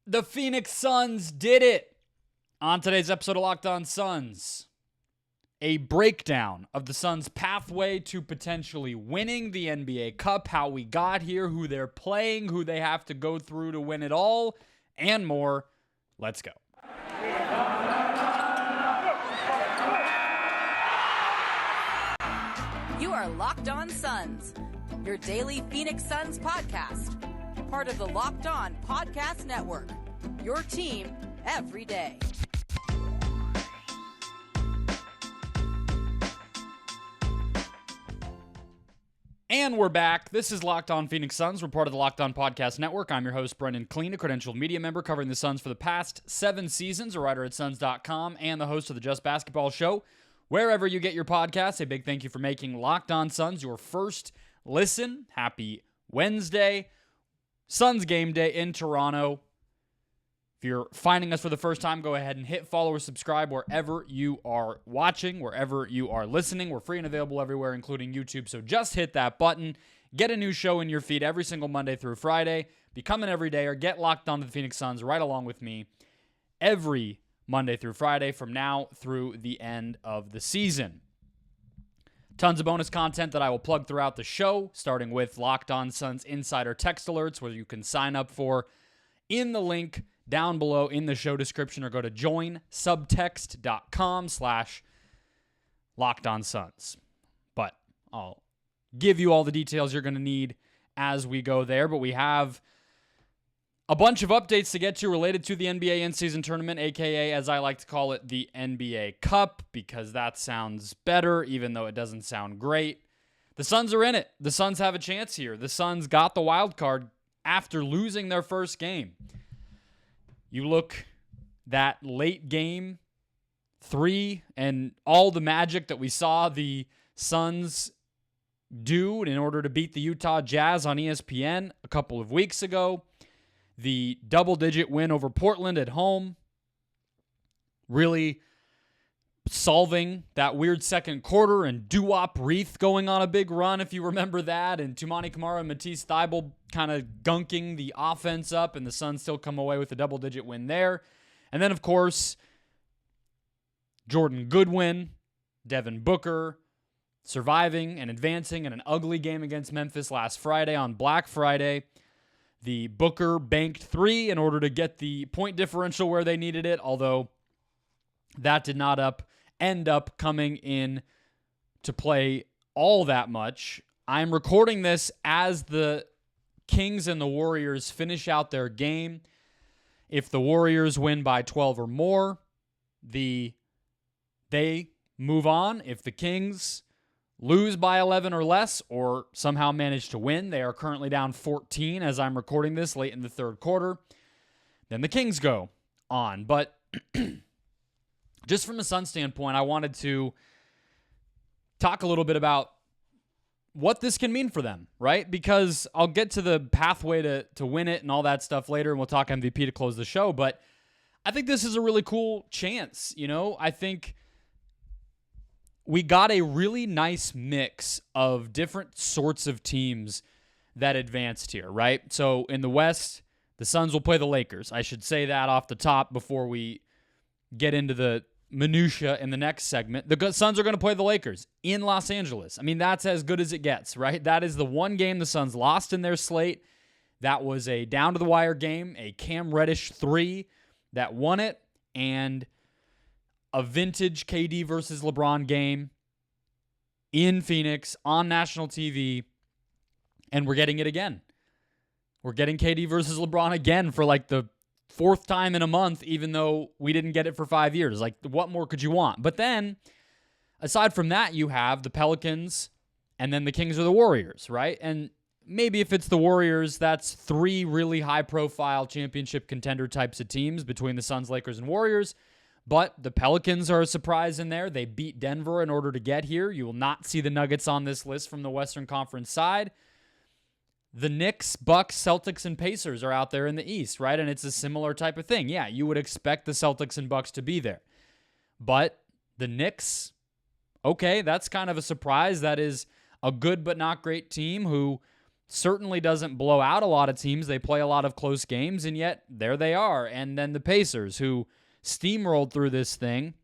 The Phoenix Suns did it. On today's episode of Locked On Suns, a breakdown of the Suns' pathway to potentially winning the NBA Cup, how we got here, who they're playing, who they have to go through to win it all, and more. Let's go. You are Locked On Suns, your daily Phoenix Suns podcast. Part of the Locked On Podcast Network, your team every day. And we're back. This is Locked On Phoenix Suns. We're part of the Locked On Podcast Network. I'm your host, Brendon Kleen, a credentialed media member covering the Suns for the past 7 seasons, a writer at Suns.com, and the host of the Just Basketball Show. Wherever you get your podcasts, a big thank you for making Locked On Suns your first listen. Happy Wednesday. Suns game day in Toronto. If you're finding us for the first time, go ahead and hit follow or subscribe wherever you are watching, wherever you are listening. We're free and available everywhere, including YouTube, so just hit that button. Get a new show in your feed every single Monday through Friday. Become an everydayer. Get locked on to the Phoenix Suns right along with me every Monday through Friday from now through the end of the season. Tons of bonus content that I will plug throughout the show, starting with Locked On Suns Insider Text Alerts, where you can sign up for in the link down below in the show description, or go to joinsubtext.com/LockedOnSuns. But I'll give you all the details you're going to need as we go there. But we have a bunch of updates to get to related to the NBA in-season tournament, aka, as I like to call it, the NBA Cup, because that sounds better, even though it doesn't sound great. The Suns are in it. The Suns have a chance here. The Suns got the wild card after losing their first game. You look that late game 3 and all the magic that we saw the Suns do in order to beat the Utah Jazz on ESPN a couple of weeks ago. The double-digit win over Portland at home, really solving that weird second quarter, and Doo-Wop Reith going on a big run, if you remember that, and Toumani Camara and Matisse Thybulle kind of gunking the offense up, and the Suns still come away with a double-digit win there. And then, of course, Jordan Goodwin, Devin Booker, surviving and advancing in an ugly game against Memphis last Friday on Black Friday. The Booker banked 3 in order to get the point differential where they needed it, although that did not end up coming in to play all that much. I'm recording this as the Kings and the Warriors finish out their game. If the Warriors win by 12 or more, they move on. If the Kings lose by 11 or less, or somehow manage to win, they are currently down 14 as I'm recording this late in the third quarter, then the Kings go on. But just from a Suns standpoint, I wanted to talk a little bit about what this can mean for them, right? Because I'll get to the pathway to win it and all that stuff later, and we'll talk MVP to close the show. But I think this is a really cool chance. I think we got a really nice mix of different sorts of teams that advanced here, right? So in the West, the Suns will play the Lakers. I should say that off the top before we get into the minutia in the next segment. The Suns are going to play the Lakers in Los Angeles. I mean, that's as good as it gets, right? That is the one game the Suns lost in their slate. That was a down-to-the-wire game, a Cam Reddish 3 that won it, and a vintage KD versus LeBron game in Phoenix on national TV, and we're getting it again. We're getting KD versus LeBron again for like the 4th time in a month, even though we didn't get it for 5 years. Like, what more could you want? But then, aside from that, you have the Pelicans, and then the Kings or the Warriors, right? And maybe if it's the Warriors, that's 3 really high-profile championship contender types of teams between the Suns, Lakers, and Warriors. But the Pelicans are a surprise in there. They beat Denver in order to get here. You will not see the Nuggets on this list from the Western Conference side. The Knicks, Bucks, Celtics, and Pacers are out there in the East, right? And it's a similar type of thing. Yeah, you would expect the Celtics and Bucks to be there. But the Knicks, okay, that's kind of a surprise. That is a good but not great team who certainly doesn't blow out a lot of teams. They play a lot of close games, and yet there they are. And then the Pacers, who steamrolled through this thing,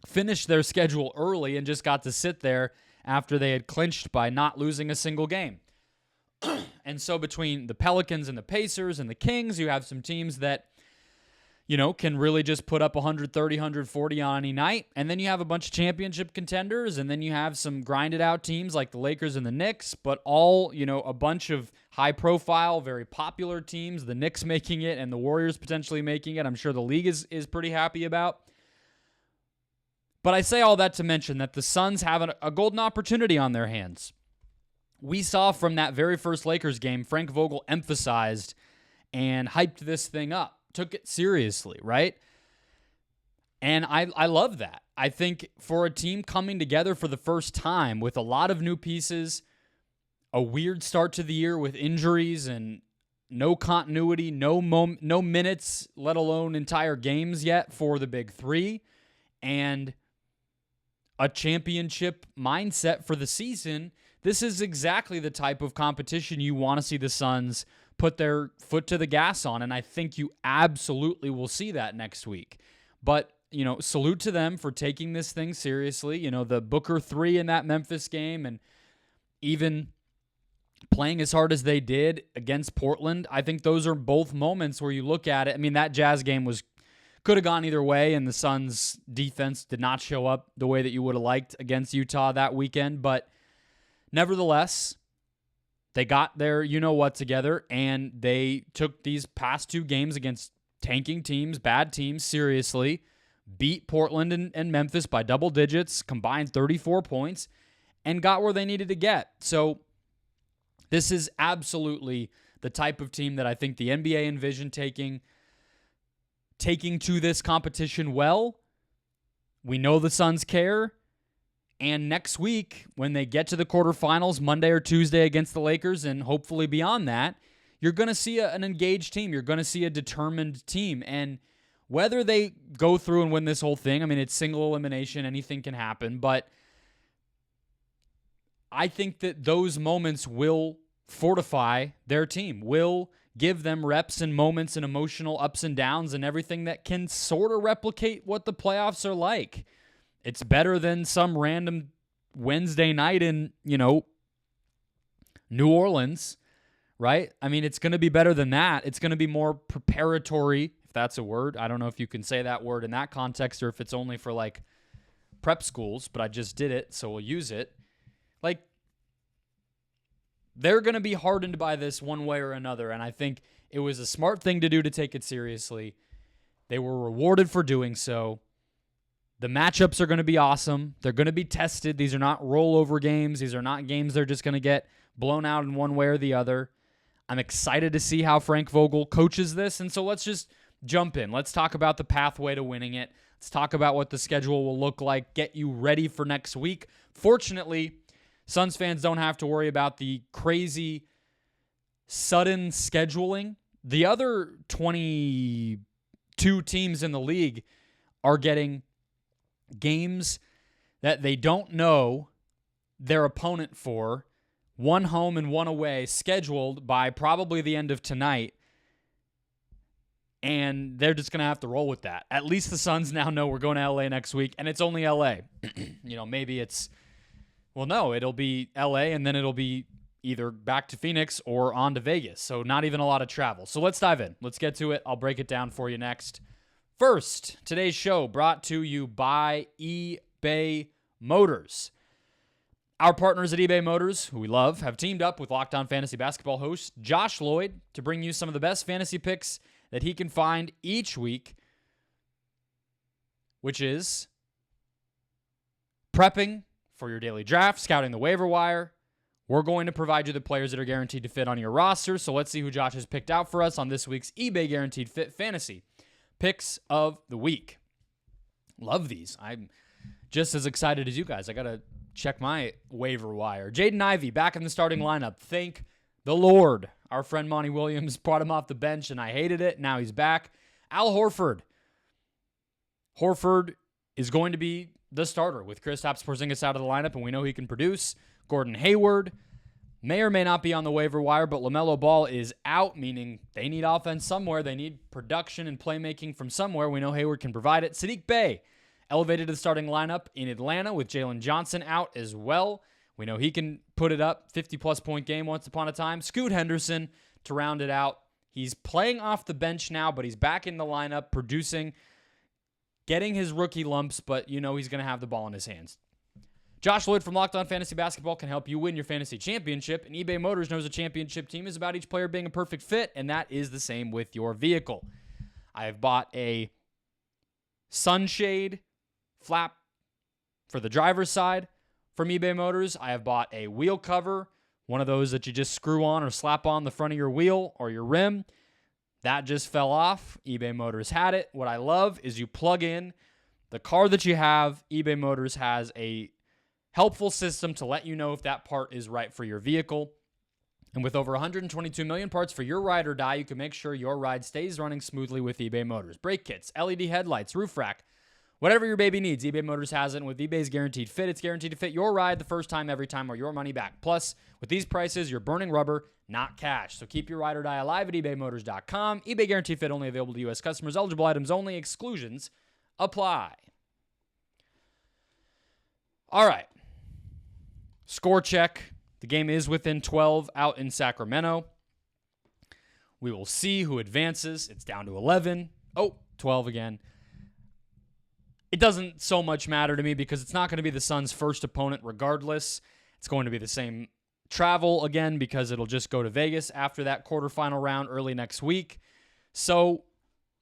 finished their schedule early and just got to sit there after they had clinched by not losing a single game. And so between the Pelicans and the Pacers and the Kings, you have some teams that, can really just put up 130, 140 on any night. And then you have a bunch of championship contenders, and then you have some grinded out teams like the Lakers and the Knicks, but all, a bunch of high profile, very popular teams, the Knicks making it and the Warriors potentially making it. I'm sure the league is pretty happy about. But I say all that to mention that the Suns have a golden opportunity on their hands. We saw from that very first Lakers game, Frank Vogel emphasized and hyped this thing up, took it seriously, right? And I love that. I think for a team coming together for the first time with a lot of new pieces, a weird start to the year with injuries and no continuity, no minutes, let alone entire games yet for the big three, and a championship mindset for the season, this is exactly the type of competition you want to see the Suns put their foot to the gas on, and I think you absolutely will see that next week. But, salute to them for taking this thing seriously. The Booker 3 in that Memphis game and even playing as hard as they did against Portland, I think those are both moments where you look at it. I mean, that Jazz game could have gone either way, and the Suns' defense did not show up the way that you would have liked against Utah that weekend. But nevertheless, they got their you-know-what together, and they took these past two games against tanking teams, bad teams, seriously, beat Portland and Memphis by double digits, combined 34 points, and got where they needed to get. So this is absolutely the type of team that I think the NBA envisioned taking to this competition well. We know the Suns care. And next week, when they get to the quarterfinals, Monday or Tuesday against the Lakers, and hopefully beyond that, you're going to see an engaged team. You're going to see a determined team. And whether they go through and win this whole thing, I mean, it's single elimination. Anything can happen. But I think that those moments will fortify their team, will give them reps and moments and emotional ups and downs and everything that can sort of replicate what the playoffs are like. It's better than some random Wednesday night in, New Orleans, right? I mean, it's going to be better than that. It's going to be more preparatory, if that's a word. I don't know if you can say that word in that context or if it's only for, prep schools, but I just did it, so we'll use it. They're going to be hardened by this one way or another, and I think it was a smart thing to do to take it seriously. They were rewarded for doing so. The matchups are going to be awesome. They're going to be tested. These are not rollover games. These are not games they're just going to get blown out in one way or the other. I'm excited to see how Frank Vogel coaches this, and so let's just jump in. Let's talk about the pathway to winning it. Let's talk about what the schedule will look like, get you ready for next week. Fortunately, Suns fans don't have to worry about the crazy, sudden scheduling. The other 22 teams in the league are getting games that they don't know their opponent for, one home and one away, scheduled by probably the end of tonight, and they're just going to have to roll with that. At least the Suns now know we're going to LA next week, and it's only LA. Maybe it's, it'll be LA, and then it'll be either back to Phoenix or on to Vegas, so not even a lot of travel. So let's dive in. Let's get to it. I'll break it down for you next. First, today's show brought to you by eBay Motors. Our partners at eBay Motors, who we love, have teamed up with Locked On Fantasy Basketball host Josh Lloyd to bring you some of the best fantasy picks that he can find each week, which is prepping for your daily draft, scouting the waiver wire. We're going to provide you the players that are guaranteed to fit on your roster, so let's see who Josh has picked out for us on this week's eBay Guaranteed Fit Fantasy Picks of the Week. Love these. I'm just as excited as you guys. I got to check my waiver wire. Jaden Ivey back in the starting lineup. Thank the Lord. Our friend Monty Williams brought him off the bench, and I hated it. Now he's back. Al Horford. Horford is going to be the starter with Kristaps Porzingis out of the lineup, and we know he can produce. Gordon Hayward, may or may not be on the waiver wire, but LaMelo Ball is out, meaning they need offense somewhere. They need production and playmaking from somewhere. We know Hayward can provide it. Sadiq Bey elevated to the starting lineup in Atlanta with Jalen Johnson out as well. We know he can put it up, 50-plus point game once upon a time. Scoot Henderson to round it out. He's playing off the bench now, but he's back in the lineup, producing, getting his rookie lumps, but you know he's going to have the ball in his hands. Josh Lloyd from Locked On Fantasy Basketball can help you win your fantasy championship, and eBay Motors knows a championship team is about each player being a perfect fit, and that is the same with your vehicle. I have bought a sunshade flap for the driver's side from eBay Motors. I have bought a wheel cover, one of those that you just screw on or slap on the front of your wheel or your rim. That just fell off. eBay Motors had it. What I love is you plug in the car that you have. eBay Motors has a helpful system to let you know if that part is right for your vehicle. And with over 122 million parts for your ride or die, you can make sure your ride stays running smoothly with eBay Motors. Brake kits, LED headlights, roof rack, whatever your baby needs, eBay Motors has it. And with eBay's Guaranteed Fit, it's guaranteed to fit your ride the first time, every time, or your money back. Plus, with these prices, you're burning rubber, not cash. So keep your ride or die alive at ebaymotors.com. eBay Guaranteed Fit only available to U.S. customers. Eligible items only. Exclusions apply. All right. Score check. The game is within 12 out in Sacramento. We will see who advances. It's down to 11. Oh, 12 again. It doesn't so much matter to me because it's not going to be the Suns' first opponent regardless. It's going to be the same travel again because it'll just go to Vegas after that quarterfinal round early next week. So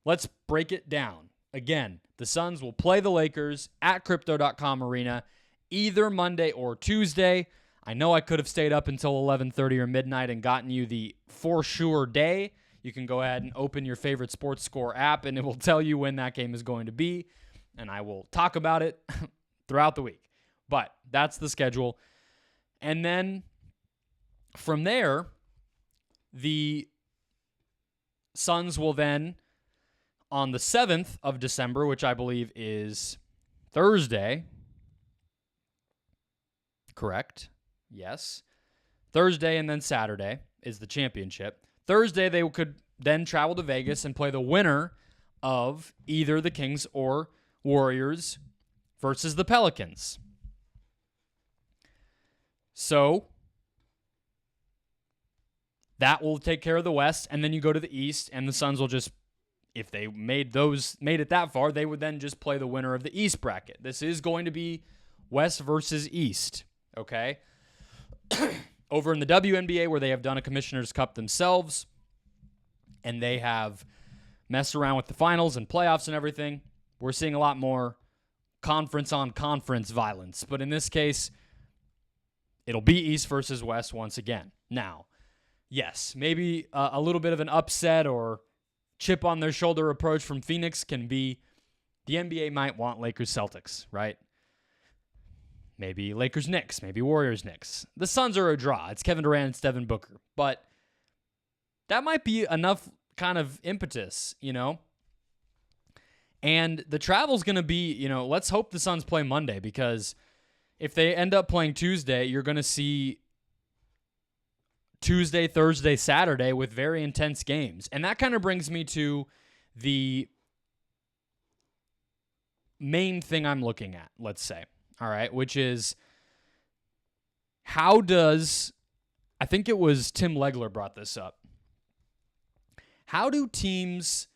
let's break it down. Again, the Suns will play the Lakers at Crypto.com Arena either Monday or Tuesday. I know I could have stayed up until 11:30 or midnight and gotten you the for sure day. You can go ahead and open your favorite sports score app and it will tell you when that game is going to be. And I will talk about it throughout the week. But that's the schedule. And then from there, the Suns will then, on the 7th of December, which I believe is Thursday, correct? Yes. Thursday and then Saturday is the championship. Thursday, they could then travel to Vegas and play the winner of either the Kings or Warriors versus the Pelicans. So that will take care of the West, and then you go to the East, and the Suns will just, if they made it that far, they would then just play the winner of the East bracket. This is going to be West versus East, okay? Over in the WNBA, where they have done a Commissioner's Cup themselves, and they have messed around with the finals and playoffs and everything, we're seeing a lot more conference-on-conference violence. But in this case, it'll be East versus West once again. Now, yes, maybe a little bit of an upset or chip on their shoulder approach from Phoenix can be the NBA might want Lakers-Celtics, right? Maybe Lakers-Knicks, maybe Warriors-Knicks. The Suns are a draw. It's Kevin Durant, it's Devin Booker. But that might be enough kind of impetus, you know? And the travel's going to be, you know, let's hope the Suns play Monday, because if they end up playing Tuesday, you're going to see Tuesday, Thursday, Saturday with very intense games. And that kind of brings me to the main thing I'm looking at, let's say, all right, which is how does, I think it was Tim Legler brought this up, how do teams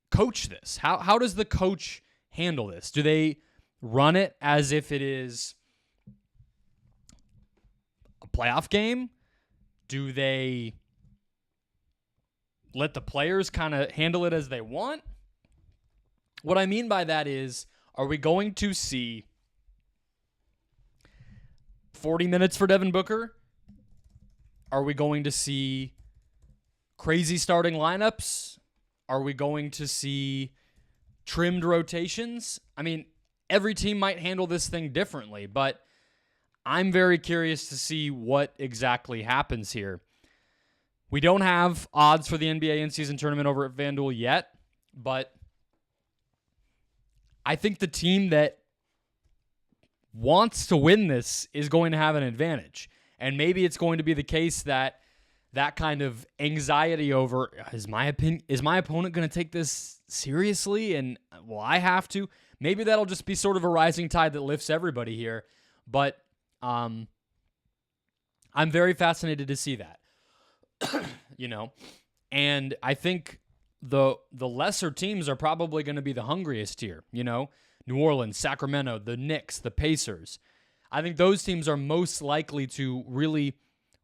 coach this? How does the coach handle this? Do they run it as if it is a playoff game? Do they let the players kind of handle it as they want? What I mean by that is, are we going to see 40 minutes for Devin Booker? Are we going to see crazy starting lineups? Are we going to see trimmed rotations? I mean, every team might handle this thing differently, but I'm very curious to see what exactly happens here. We don't have odds for the NBA in-season tournament over at FanDuel yet, but I think the team that wants to win this is going to have an advantage. And maybe it's going to be the case that kind of anxiety over, is my opponent going to take this seriously and will I have to? Maybe that'll just be sort of a rising tide that lifts everybody here. But I'm very fascinated to see that. And I think the lesser teams are probably going to be the hungriest here, New Orleans, Sacramento, the Knicks, the Pacers. I think those teams are most likely to really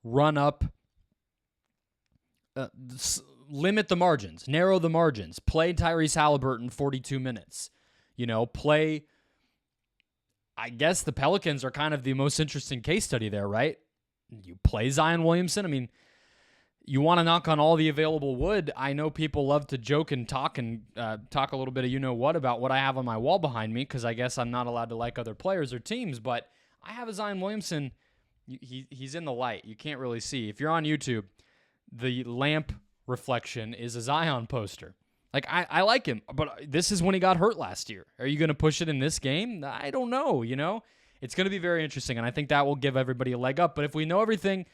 run up, limit the margins, narrow the margins, play Tyrese Halliburton 42 minutes, play. I guess the Pelicans are kind of the most interesting case study there, right? You play Zion Williamson. I mean, you want to knock on all the available wood. I know people love to joke and talk a little bit of about what I have on my wall behind me, because I guess I'm not allowed to like other players or teams, but I have a Zion Williamson. He's in the light. You can't really see. If you're on YouTube, the lamp reflection is a Zion poster. Like, I like him, but this is when he got hurt last year. Are you going to push it in this game? I don't know, It's going to be very interesting, and I think that will give everybody a leg up. But if we know anything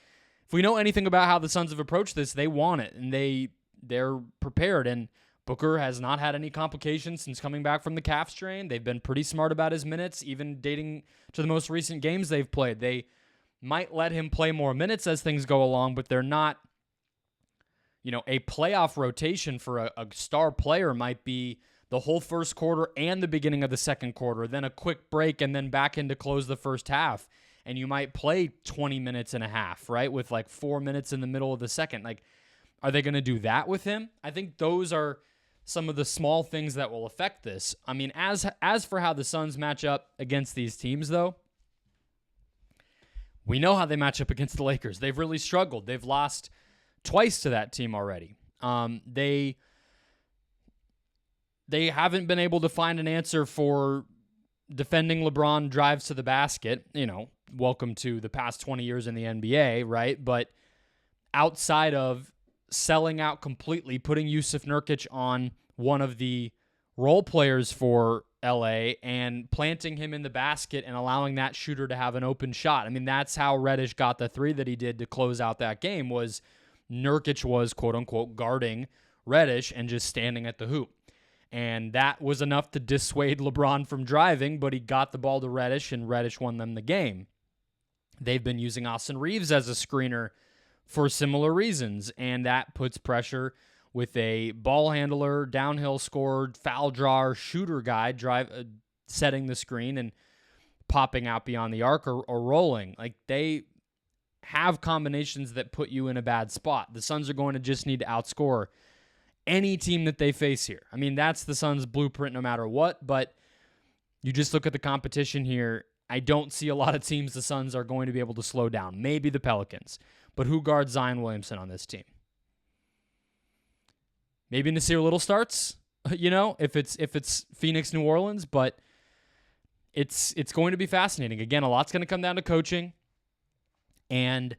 about how the Suns have approached this, they want it, and they're prepared. And Booker has not had any complications since coming back from the calf strain. They've been pretty smart about his minutes, even dating to the most recent games they've played. They might let him play more minutes as things go along, but they're not, a playoff rotation for a star player might be the whole first quarter and the beginning of the second quarter, then a quick break, and then back in to close the first half. And you might play 20 minutes and a half, right, with like 4 minutes in the middle of the second. Like, are they going to do that with him? I think those are some of the small things that will affect this. I mean, as for how the Suns match up against these teams, though, we know how they match up against the Lakers. They've really struggled. They've lost twice to that team already. They haven't been able to find an answer for defending LeBron drives to the basket. Welcome to the past 20 years in the NBA, right? But outside of selling out completely, putting Yusuf Nurkic on one of the role players for LA and planting him in the basket and allowing that shooter to have an open shot. I mean, that's how Reddish got the three that he did to close out that game. Was Nurkic was, quote unquote, guarding Reddish and just standing at the hoop. And that was enough to dissuade LeBron from driving, but he got the ball to Reddish, and Reddish won them the game. They've been using Austin Reeves as a screener for similar reasons, and that puts pressure with a ball handler, downhill scorer, foul drawer, shooter guy setting the screen and popping out beyond the arc or rolling. Like, they have combinations that put you in a bad spot. The Suns are going to just need to outscore any team that they face here. I mean, that's the Suns' blueprint no matter what, but you just look at the competition here. I don't see a lot of teams the Suns are going to be able to slow down. Maybe the Pelicans, but who guards Zion Williamson on this team? Maybe Nasir Little starts, if it's Phoenix, New Orleans, but it's going to be fascinating. Again, a lot's going to come down to coaching and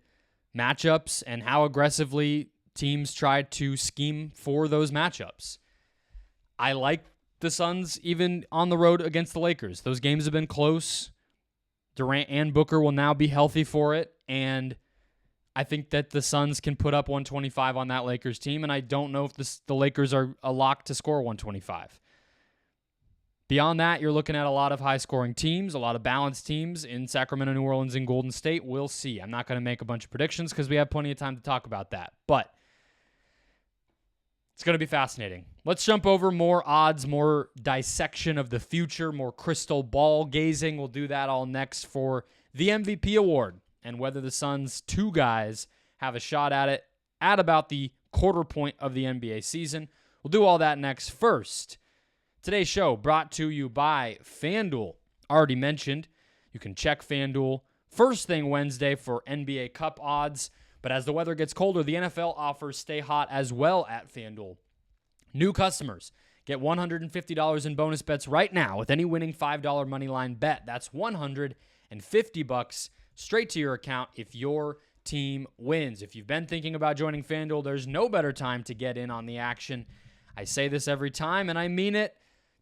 matchups and how aggressively teams try to scheme for those matchups. I like the Suns even on the road against the Lakers. Those games have been close. Durant and Booker will now be healthy for it, and I think that the Suns can put up 125 on that Lakers team, and I don't know if the Lakers are a lock to score 125. Beyond that, you're looking at a lot of high-scoring teams, a lot of balanced teams in Sacramento, New Orleans, and Golden State. We'll see. I'm not going to make a bunch of predictions because we have plenty of time to talk about that, but it's going to be fascinating. Let's jump over more odds, more dissection of the future, more crystal ball gazing. We'll do that all next for the MVP award and whether the Suns' two guys have a shot at it at about the quarter point of the NBA season. We'll do all that next. First, today's show brought to you by FanDuel. Already mentioned, you can check FanDuel first thing Wednesday for NBA Cup odds. But as the weather gets colder, the NFL offers stay hot as well at FanDuel. New customers get $150 in bonus bets right now with any winning $5 moneyline bet. That's $150 straight to your account if your team wins. If you've been thinking about joining FanDuel, there's no better time to get in on the action. I say this every time, and I mean it.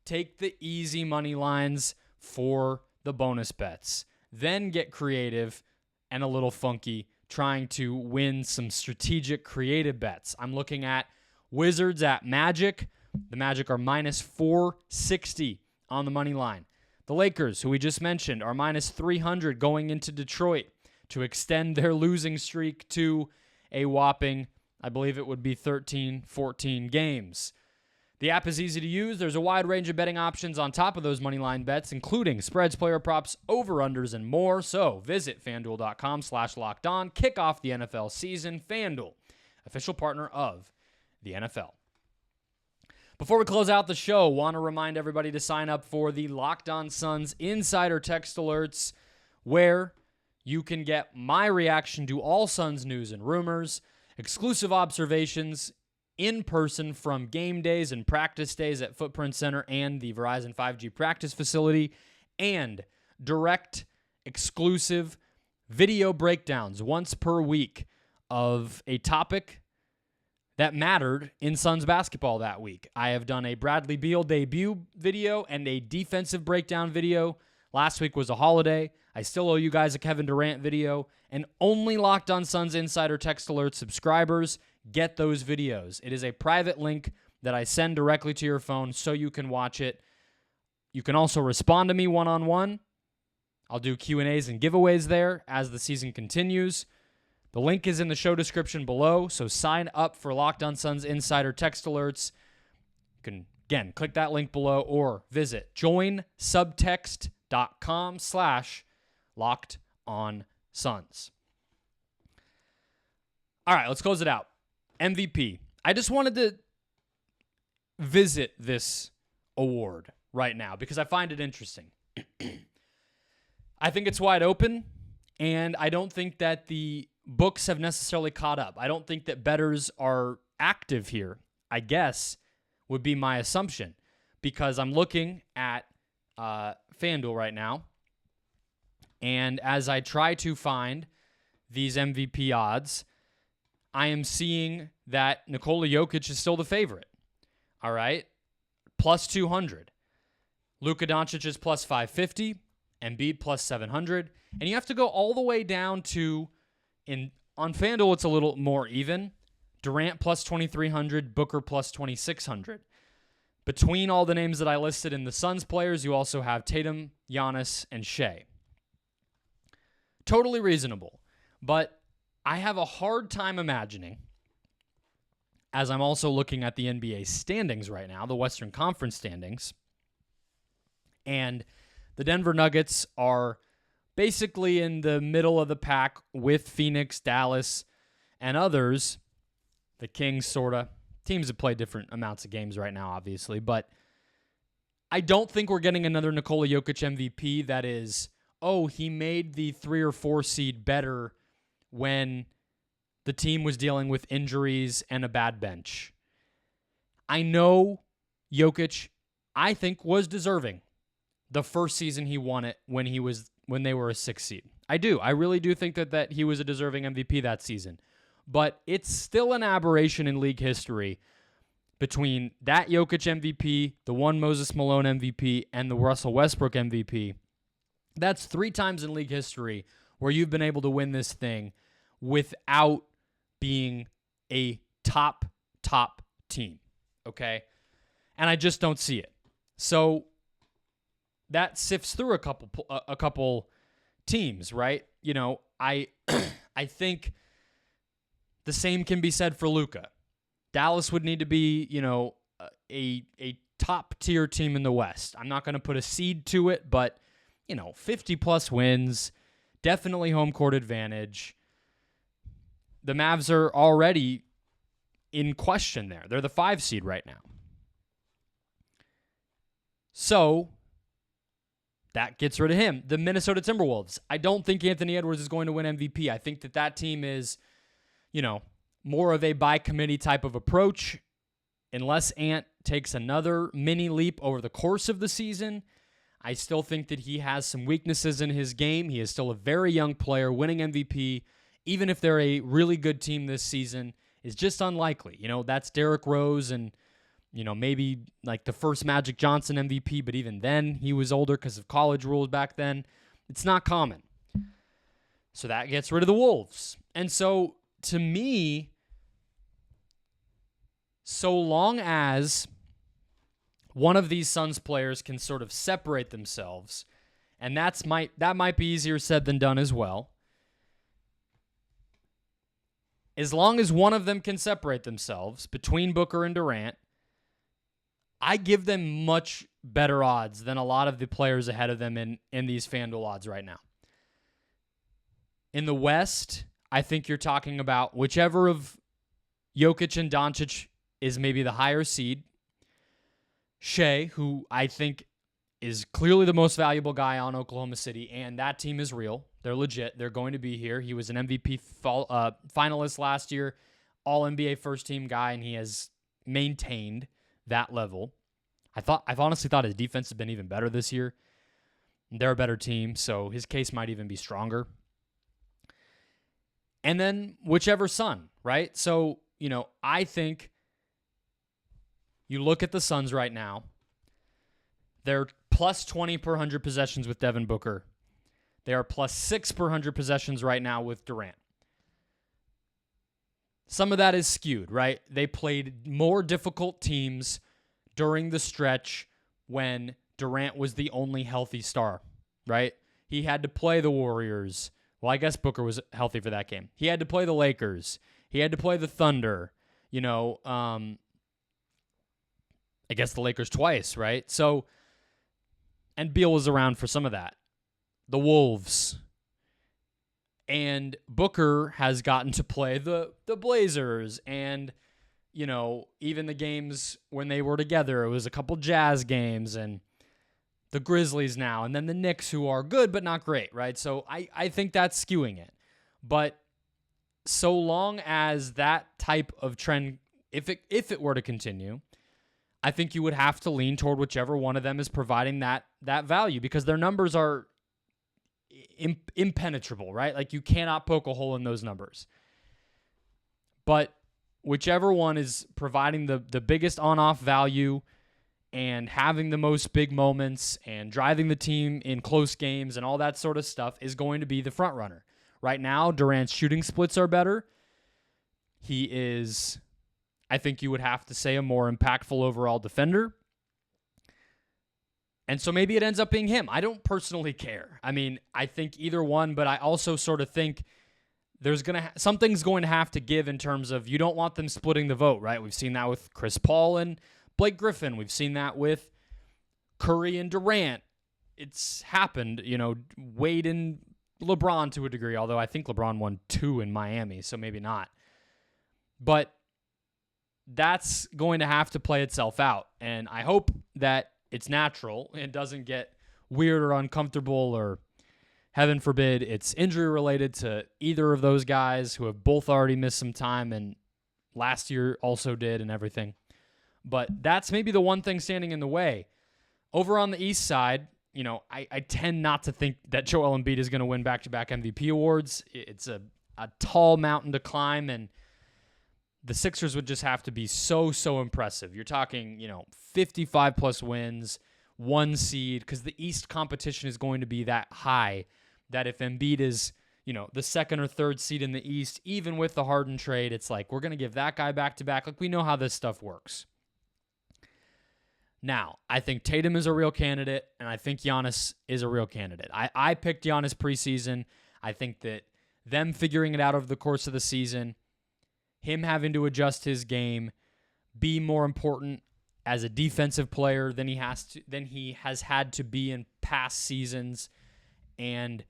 Take the easy money lines for the bonus bets. Then get creative and a little funky, trying to win some strategic, creative bets. I'm looking at Wizards at Magic. The Magic are minus 460 on the money line. The Lakers, who we just mentioned, are minus 300 going into Detroit to extend their losing streak to a whopping, I believe it would be 13, 14 games. The app is easy to use. There's a wide range of betting options on top of those moneyline bets, including spreads, player props, over-unders, and more. So visit FanDuel.com/LockedOn. Kick off the NFL season. FanDuel, official partner of the NFL. Before we close out the show, want to remind everybody to sign up for the Locked On Suns Insider Text Alerts, where you can get my reaction to all Suns news and rumors, exclusive observations in person from game days and practice days at Footprint Center and the Verizon 5G practice facility, and direct, exclusive video breakdowns once per week of a topic that mattered in Suns basketball that week. I have done a Bradley Beal debut video and a defensive breakdown video. Last week was a holiday. I still owe you guys a Kevin Durant video, and only Locked On Suns Insider Text Alert subscribers get those videos. It is a private link that I send directly to your phone so you can watch it. You can also respond to me one-on-one. I'll do Q&As and giveaways there as the season continues. The link is in the show description below, so sign up for Locked On Suns Insider Text Alerts. You can, again, click that link below or visit joinsubtext.com/LockedOnSuns. All right, let's close it out. MVP. I just wanted to visit this award right now because I find it interesting. I think it's wide open, and I don't think that the books have necessarily caught up. I don't think that bettors are active here, I guess, would be my assumption, because I'm looking at FanDuel right now, and as I try to find these MVP odds, I am seeing that Nikola Jokic is still the favorite. All right? Plus 200. Luka Doncic is plus 550. Embiid plus 700. And you have to go all the way down to, on FanDuel, it's a little more even. Durant plus 2,300. Booker plus 2,600. Between all the names that I listed in the Suns players, you also have Tatum, Giannis, and Shea. Totally reasonable. But I have a hard time imagining, as I'm also looking at the NBA standings right now, the Western Conference standings, and the Denver Nuggets are basically in the middle of the pack with Phoenix, Dallas, and others. The Kings, sort of. Teams have played different amounts of games right now, obviously, but I don't think we're getting another Nikola Jokic MVP that is, oh, he made the 3 or 4 seed better when the team was dealing with injuries and a bad bench. I know Jokic, I think, was deserving the first season he won it when they were a 6 seed. I do. I really do think that he was a deserving MVP that season. But it's still an aberration in league history between that Jokic MVP, the one Moses Malone MVP, and the Russell Westbrook MVP. That's 3 times in league history where you've been able to win this thing without being a top team, okay? And I just don't see it. So that sifts through a couple teams, right? You know, I think the same can be said for Luka. Dallas would need to be, you know, a top-tier team in the West. I'm not going to put a seed to it, but, you know, 50-plus wins, definitely home court advantage. The Mavs are already in question there. They're the 5 seed right now. So that gets rid of him. The Minnesota Timberwolves. I don't think Anthony Edwards is going to win MVP. I think that team is, you know, more of a by committee type of approach. Unless Ant takes another mini leap over the course of the season, I still think that he has some weaknesses in his game. He is still a very young player. Winning MVP, even if they're a really good team this season, is just unlikely. You know, that's Derrick Rose and, you know, maybe like the first Magic Johnson MVP, but even then he was older because of college rules back then. It's not common. So that gets rid of the Wolves. And so, to me, so long as one of these Suns players can sort of separate themselves, and that might be easier said than done as well. As long as one of them can separate themselves between Booker and Durant, I give them much better odds than a lot of the players ahead of them in these FanDuel odds right now. In the West, I think you're talking about whichever of Jokic and Doncic is maybe the higher seed. Shea, who I think is clearly the most valuable guy on Oklahoma City, and that team is real. They're legit. They're going to be here. He was an MVP finalist last year, All-NBA first-team guy, and he has maintained that level. I've honestly thought his defense has been even better this year. They're a better team, so his case might even be stronger. And then whichever Sun, right? So, I think you look at the Suns right now, they're plus 20 per 100 possessions with Devin Booker. They are plus 6 per 100 possessions right now with Durant. Some of that is skewed, right? They played more difficult teams during the stretch when Durant was the only healthy star, right? He had to play the Warriors. Well, I guess Booker was healthy for that game. He had to play the Lakers. He had to play the Thunder. I guess the Lakers twice, right? So, and Beal was around for some of that. The Wolves. And Booker has gotten to play the Blazers and, even the games when they were together. It was a couple Jazz games and the Grizzlies now, and then the Knicks, who are good but not great, right? So I think that's skewing it. But so long as that type of trend, if it were to continue, I think you would have to lean toward whichever one of them is providing that value, because their numbers are impenetrable, right? Like, you cannot poke a hole in those numbers. But whichever one is providing the biggest on-off value and having the most big moments and driving the team in close games and all that sort of stuff is going to be the front runner. Right now, Durant's shooting splits are better. He is, I think you would have to say, a more impactful overall defender. And so maybe it ends up being him. I don't personally care. I mean, I think either one, but I also sort of think something's going to have to give in terms of, you don't want them splitting the vote, right? We've seen that with Chris Paul and Blake Griffin. We've seen that with Curry and Durant. It's happened, Wade and LeBron to a degree, although I think LeBron won 2 in Miami, so maybe not. But that's going to have to play itself out. And I hope that it's natural and doesn't get weird or uncomfortable, or heaven forbid it's injury related to either of those guys, who have both already missed some time and last year also did and everything. But that's maybe the one thing standing in the way. Over on the East side, I tend not to think that Joel Embiid is going to win back-to-back MVP awards. It's a tall mountain to climb, and the Sixers would just have to be so impressive. You're talking, 55-plus wins, 1 seed, because the East competition is going to be that high that if Embiid is, the 2nd or 3rd seed in the East, even with the Harden trade, it's like, we're going to give that guy back-to-back. Like, we know how this stuff works. Now, I think Tatum is a real candidate, and I think Giannis is a real candidate. I picked Giannis preseason. I think that them figuring it out over the course of the season, him having to adjust his game, be more important as a defensive player than he has had to be in past seasons, and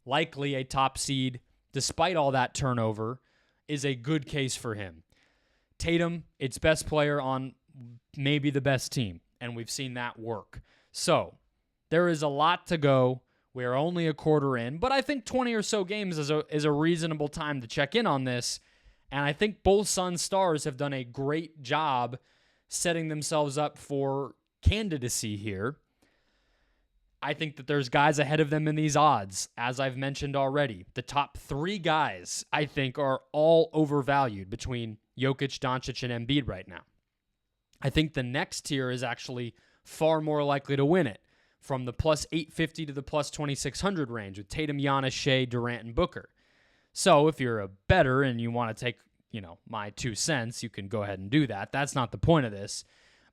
likely a top seed, despite all that turnover, is a good case for him. Tatum, its best player on maybe the best team, and we've seen that work. So there is a lot to go. We are only a quarter in, but I think 20 or so games is a reasonable time to check in on this. And I think both Suns stars have done a great job setting themselves up for candidacy here. I think that there's guys ahead of them in these odds, as I've mentioned already. The top 3 guys, I think, are all overvalued between Jokic, Doncic, and Embiid right now. I think the next tier is actually far more likely to win it, from the plus 850 to the plus 2600 range, with Tatum, Giannis, Shea, Durant, and Booker. So if you're a bettor and you want to take, my 2 cents, you can go ahead and do that. That's not the point of this.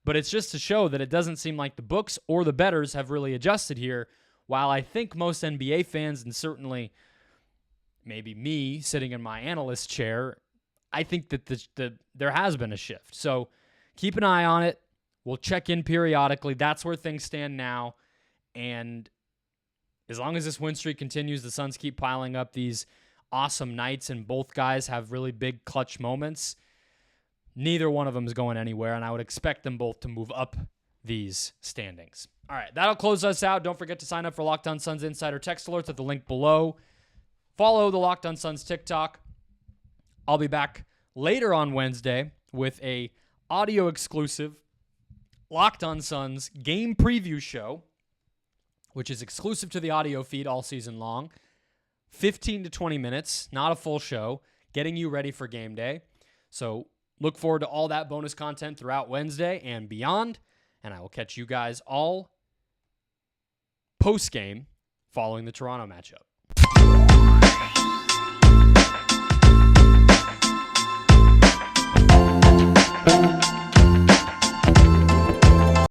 But it's just to show that it doesn't seem like the books or the bettors have really adjusted here, while I think most NBA fans, and certainly maybe me sitting in my analyst chair, I think that there has been a shift. So keep an eye on it. We'll check in periodically. That's where things stand now. And as long as this win streak continues, the Suns keep piling up these awesome nights, and both guys have really big clutch moments. Neither one of them is going anywhere, and I would expect them both to move up these standings. All right, that'll close us out. Don't forget to sign up for Locked On Suns Insider text alerts at the link below. Follow the Locked On Suns TikTok. I'll be back later on Wednesday with a audio exclusive Locked On Suns game preview show, which is exclusive to the audio feed all season long. 15 to 20 minutes, not a full show, getting you ready for game day. So look forward to all that bonus content throughout Wednesday and beyond, and I will catch you guys all post-game following the Toronto matchup.